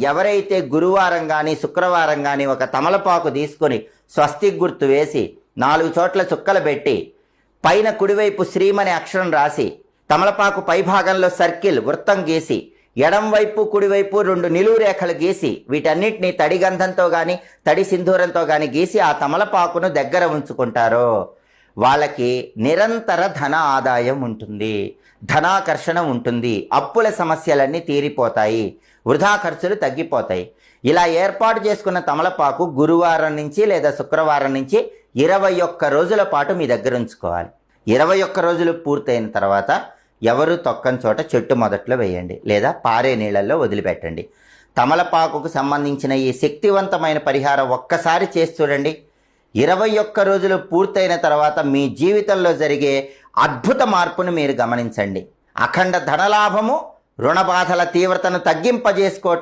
ఎవరైతే గురువారం కానీ శుక్రవారం కానీ ఒక తమలపాకు తీసుకొని స్వస్తిక్ గుర్తు వేసి 4 చోట్ల చుక్కలు పెట్టి పైన కుడివైపు శ్రీమని అక్షరం రాసి తమలపాకు పైభాగంలో సర్కిల్ వృత్తం గీసి ఎడం వైపు కుడివైపు 2 నిలువు రేఖలు గీసి వీటన్నిటిని తడి గంధంతో కానీ తడి సింధూరంతో కానీ గీసి ఆ తమలపాకును దగ్గర ఉంచుకుంటారో వాళ్ళకి నిరంతర ధన ఆదాయం ఉంటుంది, ధనాకర్షణ ఉంటుంది, అప్పుల సమస్యలన్నీ తీరిపోతాయి, వృధా ఖర్చులు తగ్గిపోతాయి. ఇలా ఏర్పాటు చేసుకున్న తమలపాకు గురువారం నుంచి లేదా శుక్రవారం నుంచి 21 రోజుల పాటు మీ దగ్గర ఉంచుకోవాలి. 21 రోజులు పూర్తయిన తర్వాత ఎవరు తొక్కని చోట చెట్టు మొదట్లో వేయండి లేదా పారే నీళ్ళల్లో వదిలిపెట్టండి. తమలపాకుకు సంబంధించిన ఈ శక్తివంతమైన పరిహారం ఒక్కసారి చేసి చూడండి. 21 రోజులు పూర్తయిన తర్వాత మీ జీవితంలో జరిగే అద్భుత మార్పును మీరు గమనించండి. అఖండ ధనలాభము, రుణ బాధల తీవ్రతను తగ్గింపజేసుకోవటం